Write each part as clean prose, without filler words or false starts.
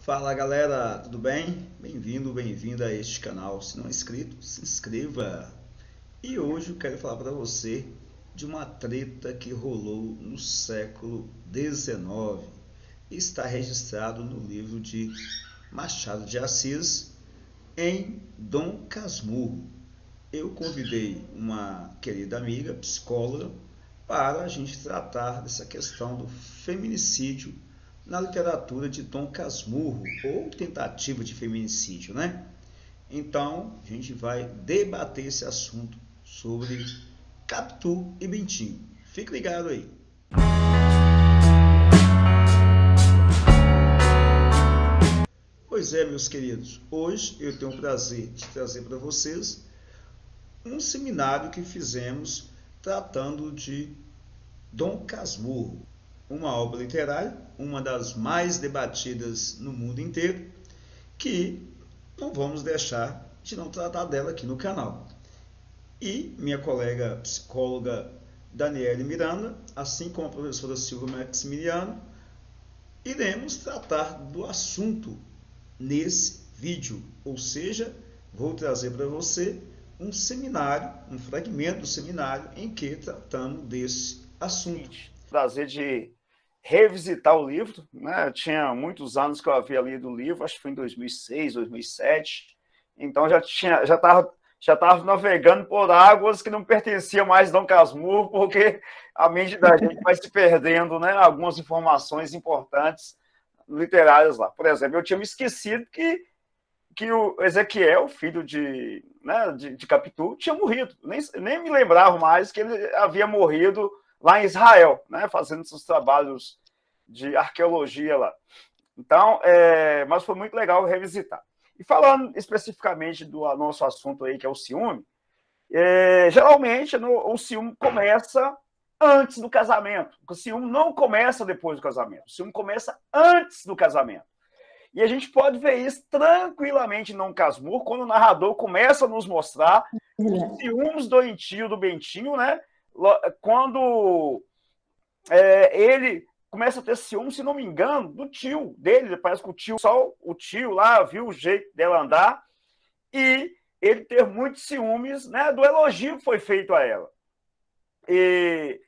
Fala galera, tudo bem? Bem-vindo, bem-vinda a este canal. Se não é inscrito, se inscreva. E hoje eu quero falar para você de uma treta que rolou no século XIX. Está registrado no livro de Machado de Assis, em Dom Casmurro. Eu convidei uma querida amiga, psicóloga, para a gente tratar dessa questão do feminicídio na literatura de Dom Casmurro, ou tentativa de feminicídio, né? Então, a gente vai debater esse assunto sobre Capitu e Bentinho. Fique ligado aí. Pois é, meus queridos, hoje eu tenho o prazer de trazer para vocês um seminário que fizemos tratando de Dom Casmurro, uma obra literária, uma das mais debatidas no mundo inteiro, que não vamos deixar de não tratar dela aqui no canal. E minha colega psicóloga Daniele Miranda, assim como a professora Silvia Maximiliano, iremos tratar do assunto nesse vídeo, ou seja, vou trazer para você um seminário, um fragmento do seminário em que tratamos desse assunto. Prazer de revisitar o livro, né? Tinha muitos anos que eu havia lido o livro, acho que foi em 2006, 2007, então já estava navegando por águas que não pertenciam mais a Dom Casmurro, porque a mente da gente vai se perdendo, né? Algumas informações importantes literárias lá. Por exemplo, eu tinha me esquecido que o Ezequiel, filho de Capitu, tinha morrido. Nem me lembrava mais que ele havia morrido lá em Israel, né, fazendo seus trabalhos de arqueologia lá. Então, mas foi muito legal revisitar. E falando especificamente do nosso assunto aí, que é o ciúme, geralmente o ciúme começa antes do casamento. O ciúme não começa depois do casamento. O ciúme começa antes do casamento. E a gente pode ver isso tranquilamente em Dom Casmurro, quando o narrador começa a nos mostrar os ciúmes doentio do Bentinho, né? Quando ele começa a ter ciúme, se não me engano, do tio dele. Parece que o tio lá viu o jeito dela andar e ele ter muitos ciúmes, né, do elogio que foi feito a ela. E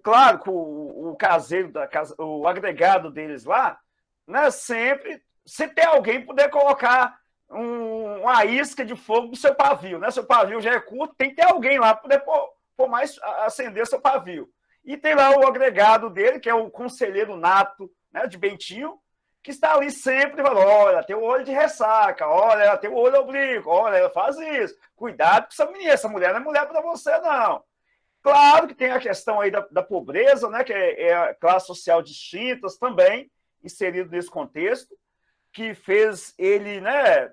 claro que o caseiro da casa, o agregado deles lá, né, sempre, se tem alguém puder colocar uma isca de fogo no seu pavio, né? Seu pavio já é curto, tem que ter alguém lá para poder por mais acender seu pavio. E tem lá o agregado dele, que é o conselheiro nato, né, de Bentinho, que está ali sempre falando, olha, ela tem o olho de ressaca, olha, ela tem o olho oblíquo, olha, ela faz isso. Cuidado com essa menina, essa mulher não é mulher para você, não. Claro que tem a questão aí da pobreza, né, que é a classe social distintas também, inserido nesse contexto, que fez ele, né,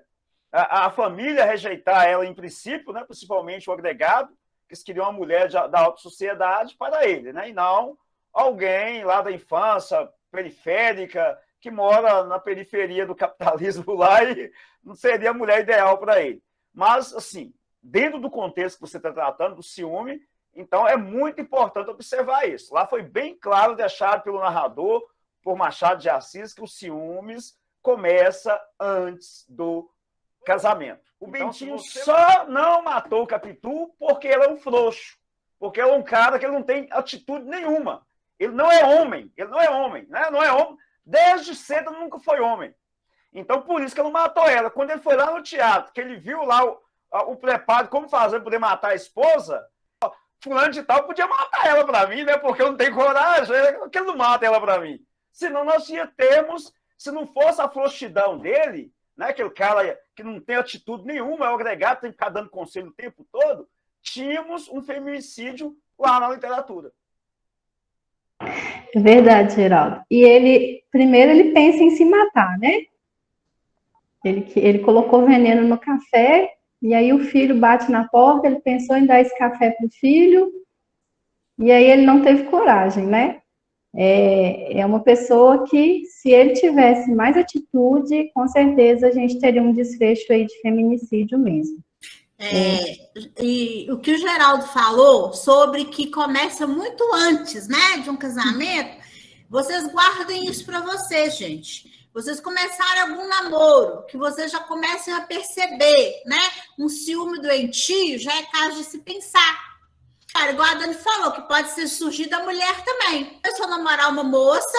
a família rejeitar ela em princípio, né, principalmente o agregado, que eles queriam uma mulher da alta sociedade para ele, né? E não alguém lá da infância periférica, que mora na periferia do capitalismo lá e não seria a mulher ideal para ele. Mas, assim, dentro do contexto que você está tratando, do ciúme, então é muito importante observar isso. Lá foi bem claro deixado pelo narrador, por Machado de Assis, que os ciúmes começa antes do casamento. O então, Bentinho só não matou o Capitu porque ele é um frouxo, porque ele é um cara que ele não tem atitude nenhuma. Ele não é homem, né? Não é homem. Desde cedo ele nunca foi homem. Então, por isso que ele não matou ela. Quando ele foi lá no teatro, que ele viu lá o preparo, como fazer para poder matar a esposa, fulano de tal podia matar ela para mim, né? Porque eu não tenho coragem, porque ele não mata ela para mim. Senão nós ia termos, se não fosse a frouxidão dele, né, aquele cara que não tem atitude nenhuma, é o agregado, tem que ficar dando conselho o tempo todo, tínhamos um feminicídio lá na literatura. É verdade, Geraldo. E primeiro ele pensa em se matar, né? Ele colocou veneno no café, e aí o filho bate na porta, ele pensou em dar esse café para o filho, e aí ele não teve coragem, né? É uma pessoa que, se ele tivesse mais atitude, com certeza a gente teria um desfecho aí de feminicídio mesmo. E o que o Geraldo falou sobre que começa muito antes, né, de um casamento, vocês guardem isso para vocês, gente. vocês começarem algum namoro, que vocês já comecem a perceber, né? Um ciúme doentio já é caso de se pensar. Cara, igual a Dani falou, que pode ser surgir da mulher também. A pessoa namorar uma moça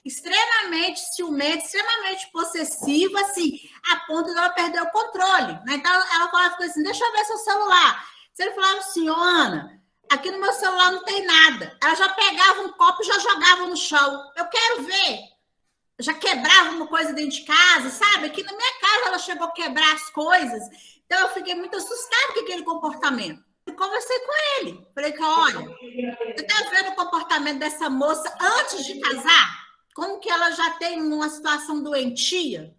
extremamente ciumenta, extremamente possessiva, assim, a ponto de ela perder o controle, né? Então, ela falava assim, deixa eu ver seu celular. Se ele falava assim, Ana, aqui no meu celular não tem nada. Ela já pegava um copo e já jogava no chão. Eu quero ver. Já quebrava uma coisa dentro de casa, sabe? Aqui na minha casa ela chegou a quebrar as coisas. Então, eu fiquei muito assustada com aquele comportamento. Eu conversei com ele. Falei que, olha, você está vendo o comportamento dessa moça antes de casar? Como que ela já tem uma situação doentia?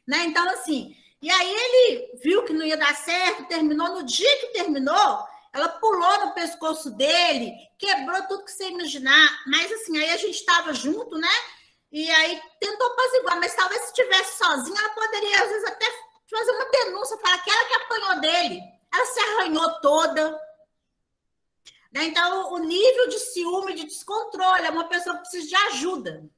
Né? Então, assim, e aí ele viu que não ia dar certo, terminou. No dia que terminou, ela pulou no pescoço dele, quebrou tudo que você imaginar. Mas, assim, aí a gente estava junto, né? E aí tentou apaziguar, mas talvez se estivesse sozinha, ela poderia, às vezes, até fazer uma denúncia, falar que ela que apanhou dele. Ela se arranhou toda. Né? Então, o nível de ciúme, de descontrole, é uma pessoa que precisa de ajuda.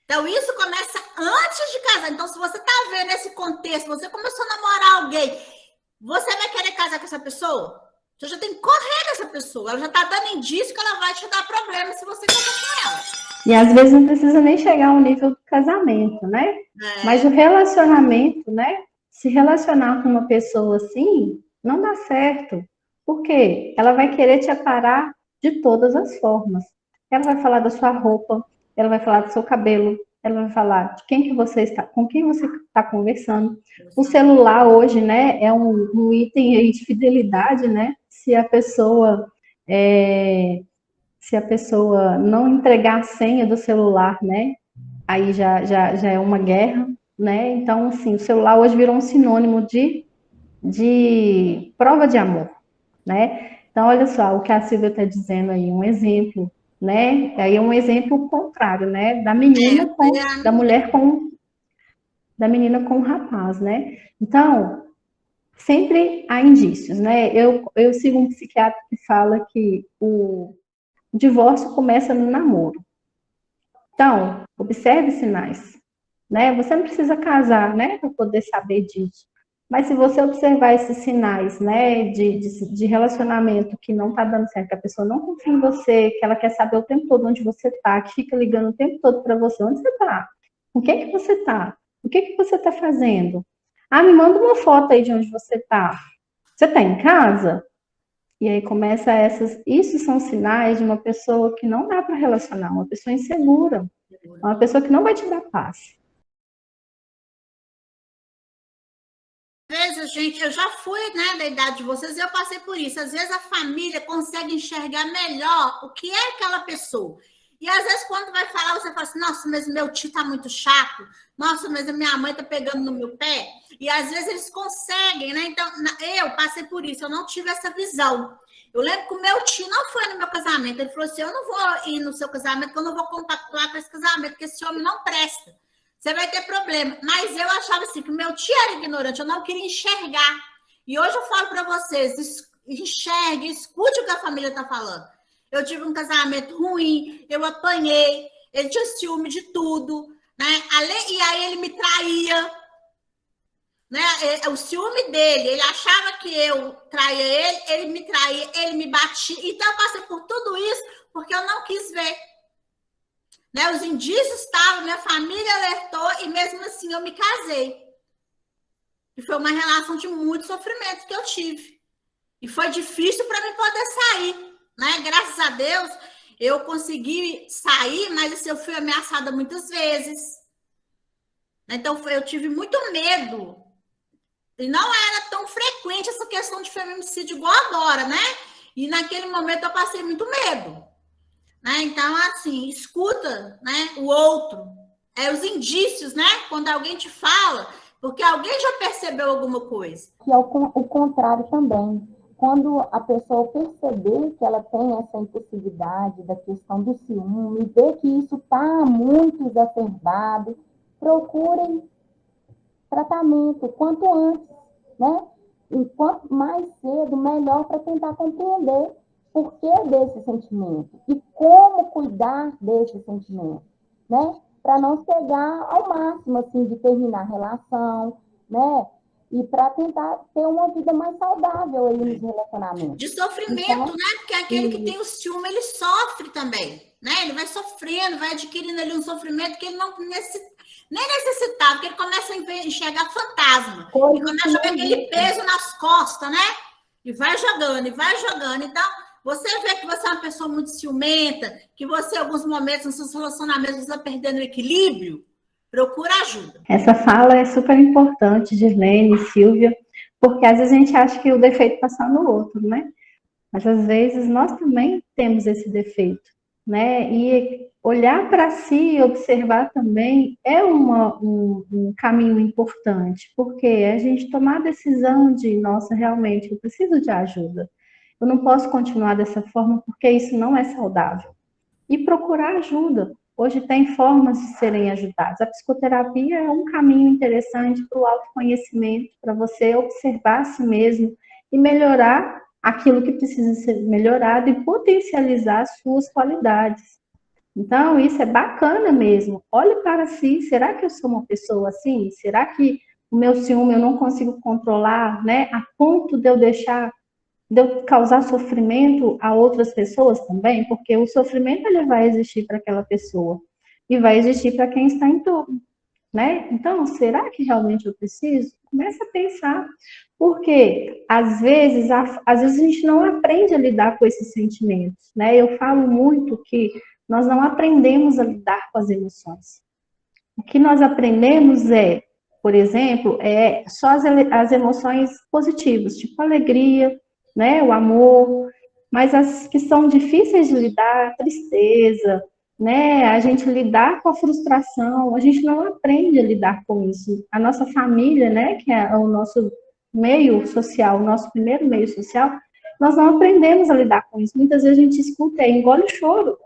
Então, isso começa antes de casar. Então, se você está vendo esse contexto, você começou a namorar alguém, você vai querer casar com essa pessoa? Você já tem que correr dessa pessoa. Ela já está dando indício que ela vai te dar problema se você casar com ela. E às vezes não precisa nem chegar ao nível do casamento, né? Mas o relacionamento, né? Se relacionar com uma pessoa assim, não dá certo. Por quê? Ela vai querer te aparar de todas as formas. Ela vai falar da sua roupa, ela vai falar do seu cabelo, ela vai falar de quem que você está, com quem você está conversando. O celular hoje, né, é um item aí de fidelidade, né? Se a pessoa não entregar a senha do celular, né, aí já é uma guerra, né? Então, assim, o celular hoje virou um sinônimo de prova de amor, né? Então, olha só, o que a Silvia está dizendo aí, um exemplo, né? Aí é um exemplo contrário, né? Da menina da mulher da menina com o rapaz, né? Então, sempre há indícios, né? Eu sigo um psiquiatra que fala que o divórcio começa no namoro. Então, observe sinais, né? Você não precisa casar, né, para poder saber disso. Mas se você observar esses sinais, né, de relacionamento que não está dando certo, que a pessoa não confia em você, que ela quer saber o tempo todo onde você está, que fica ligando o tempo todo para você, onde você está? Com quem que você está? O que você está fazendo? Ah, me manda uma foto aí de onde você está. Você está em casa? E aí começa isso são sinais de uma pessoa que não dá para relacionar, uma pessoa insegura, uma pessoa que não vai te dar paz. Às vezes, gente, eu já fui, né, da idade de vocês, e eu passei por isso. Às vezes a família consegue enxergar melhor o que é aquela pessoa. E às vezes quando vai falar, você fala assim, nossa, mas meu tio tá muito chato, nossa, mas a minha mãe tá pegando no meu pé. E às vezes eles conseguem, né? Então, eu passei por isso, eu não tive essa visão. Eu lembro que o meu tio não foi no meu casamento. Ele falou assim, eu não vou ir no seu casamento, porque eu não vou compactuar com esse casamento, porque esse homem não presta. Você vai ter problema. Mas eu achava assim, que o meu tio era ignorante, eu não queria enxergar. E hoje eu falo para vocês, enxergue, escute o que a família está falando. Eu tive um casamento ruim, eu apanhei, ele tinha ciúme de tudo, né? E aí ele me traía, né? O ciúme dele, ele achava que eu traía ele me traía, ele me batia. Então eu passei por tudo isso porque eu não quis ver. Né? Os indícios estavam, minha família alertou e mesmo assim eu me casei. E foi uma relação de muito sofrimento que eu tive. E foi difícil para mim poder sair. Né? Graças a Deus, eu consegui sair, mas assim, eu fui ameaçada muitas vezes. Então, eu tive muito medo. E não era tão frequente essa questão de feminicídio igual agora, né? E naquele momento eu passei muito medo. Né? Então, assim, escuta, né, o outro. Os indícios, né? Quando alguém te fala, porque alguém já percebeu alguma coisa. Que é o contrário também. Quando a pessoa perceber que ela tem essa impulsividade da questão do ciúme, ver que isso está muito exacerbado, procurem tratamento quanto antes, né? E quanto mais cedo, melhor, para tentar compreender o porquê desse sentimento e como cuidar desse sentimento, né? para não chegar ao máximo, assim, de terminar a relação, né? E para tentar ter uma vida mais saudável aí nos relacionamentos. De sofrimento, Então, né? Porque aquele que tem o ciúme, ele sofre também, né? Ele vai sofrendo, vai adquirindo ali um sofrimento que ele não nem necessitava, porque ele começa a enxergar fantasma. E começa a ver aquele peso nas costas, né? E vai jogando, e vai jogando. Então, você vê que você é uma pessoa muito ciumenta, que você, em alguns momentos, nos seus relacionamentos, você está perdendo o equilíbrio, procura ajuda. Essa fala é super importante, Girlene, Silvia, porque às vezes a gente acha que o defeito está só no outro, né? Mas às vezes nós também temos esse defeito, né? E olhar para si e observar também é um caminho importante, porque a gente tomar a decisão de, nossa, realmente, eu preciso de ajuda. Eu não posso continuar dessa forma porque isso não é saudável. E procurar ajuda. Hoje tem formas de serem ajudados. A psicoterapia é um caminho interessante para o autoconhecimento, para você observar a si mesmo e melhorar aquilo que precisa ser melhorado e potencializar as suas qualidades. Então, isso é bacana mesmo. Olhe para si, será que eu sou uma pessoa assim? Será que o meu ciúme eu não consigo controlar, né? A ponto de eu causar sofrimento a outras pessoas também? Porque o sofrimento ele vai existir para aquela pessoa e vai existir para quem está em torno, né? Então, será que realmente eu preciso? Começa a pensar, porque às vezes a gente não aprende a lidar com esses sentimentos, né? Eu falo muito que nós não aprendemos a lidar com as emoções. O que nós aprendemos é, por exemplo, só as emoções positivas, tipo alegria, né, o amor, mas as que são difíceis de lidar, tristeza, né, a gente lidar com a frustração, a gente não aprende a lidar com isso. A nossa família, né, que é o nosso meio social, o nosso primeiro meio social, nós não aprendemos a lidar com isso. Muitas vezes a gente escuta, engole o choro.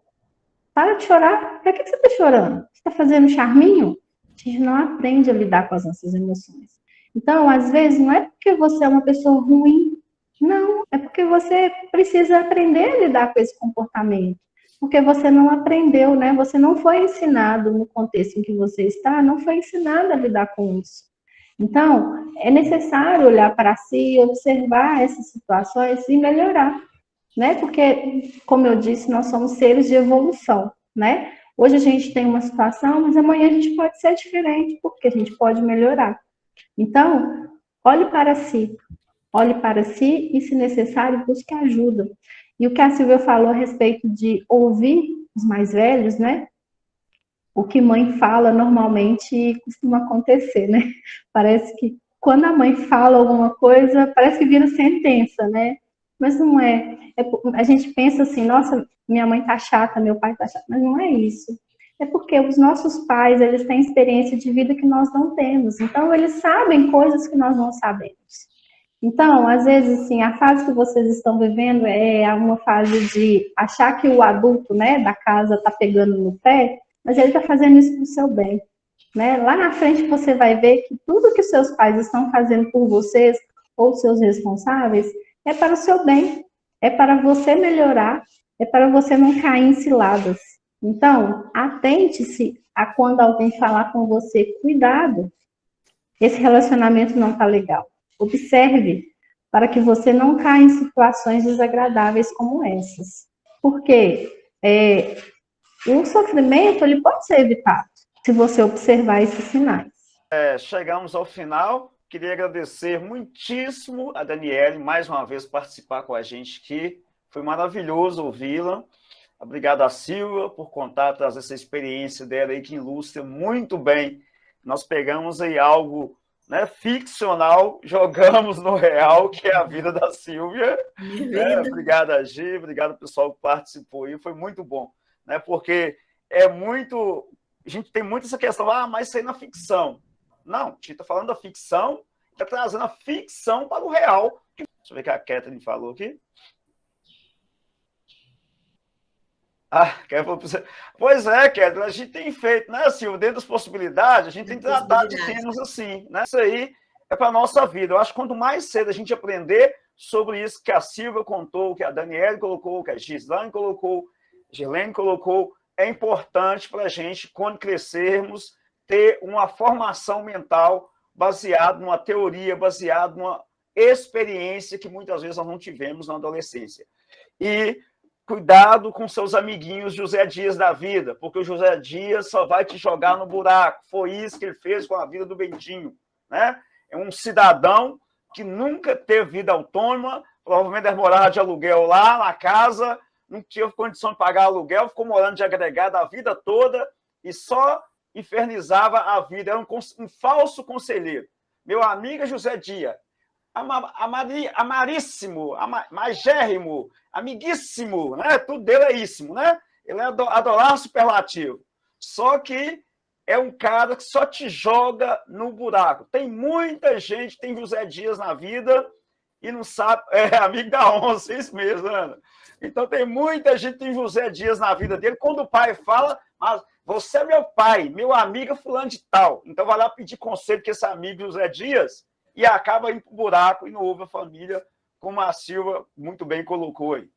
Para de chorar. Para que você está chorando? Você está fazendo charminho? A gente não aprende a lidar com as nossas emoções. Então, às vezes, não é porque você é uma pessoa ruim, não, é porque você precisa aprender a lidar com esse comportamento. Porque você não aprendeu, né? Você não foi ensinado no contexto em que você está, não foi ensinado a lidar com isso. Então, é necessário olhar para si, observar essas situações e melhorar, né? Porque, como eu disse, nós somos seres de evolução, né? Hoje a gente tem uma situação, mas amanhã a gente pode ser diferente, porque a gente pode melhorar. Então, olhe para si e, se necessário, busque ajuda. E o que a Silvia falou a respeito de ouvir os mais velhos, né? O que mãe fala normalmente costuma acontecer, né? Parece que quando a mãe fala alguma coisa, parece que vira sentença, né? Mas não é. A gente pensa assim, nossa, minha mãe tá chata, meu pai tá chato, mas não é isso. É porque os nossos pais, eles têm experiência de vida que nós não temos. Então, eles sabem coisas que nós não sabemos. Então, às vezes, assim, a fase que vocês estão vivendo é uma fase de achar que o adulto, né, da casa tá pegando no pé, mas ele tá fazendo isso pro seu bem, né? Lá na frente você vai ver que tudo que seus pais estão fazendo por vocês, ou seus responsáveis, é para o seu bem, é para você melhorar, é para você não cair em ciladas. Então, atente-se a quando alguém falar com você, cuidado, esse relacionamento não está legal. Observe para que você não caia em situações desagradáveis como essas. Porque o sofrimento ele pode ser evitado se você observar esses sinais. Chegamos ao final. Queria agradecer muitíssimo a Daniele, mais uma vez, participar com a gente aqui. Foi maravilhoso ouvi-la. Obrigado a Silvia por contar, trazer essa experiência dela aí que ilustra muito bem. Nós pegamos aí algo, né, ficcional, jogamos no real, que é a vida da Silvia. Obrigado a Gi, obrigado ao pessoal que participou aí. Foi muito bom, né? Porque a gente tem muito essa questão, mas isso aí na ficção. Não, a gente está falando da ficção, está trazendo a ficção para o real. Deixa eu ver o que a Catherine falou aqui. Pois é, Catherine, a gente tem feito, né, Silvia, dentro das possibilidades, a gente tem tratado de temas assim, né? Isso aí é para a nossa vida. Eu acho que quanto mais cedo a gente aprender sobre isso que a Silvia contou, que a Daniele colocou, que a Gislaine colocou, Girlene colocou, é importante para a gente, quando crescermos, ter uma formação mental baseada numa teoria, baseada numa experiência que muitas vezes nós não tivemos na adolescência. E cuidado com seus amiguinhos José Dias da vida, porque o José Dias só vai te jogar no buraco. Foi isso que ele fez com a vida do Bentinho, né? É um cidadão que nunca teve vida autônoma, provavelmente deve morar de aluguel lá na casa, não tinha condição de pagar aluguel, ficou morando de agregado a vida toda e só infernizava a vida. Era um falso conselheiro. Meu amigo José Dias, amaríssimo, magérrimo, amiguíssimo, né? Tudo dele é íssimo, né? Ele é adorar superlativo. Só que é um cara que só te joga no buraco. Tem muita gente que tem José Dias na vida e não sabe... É amigo da onça, isso mesmo, Ana. Então tem muita gente que tem José Dias na vida dele. Quando o pai fala, mas você é meu pai, meu amigo fulano de tal. Então vai lá pedir conselho com esse amigo José Dias e acaba indo para o buraco e não ouve a família, como a Silva muito bem colocou aí.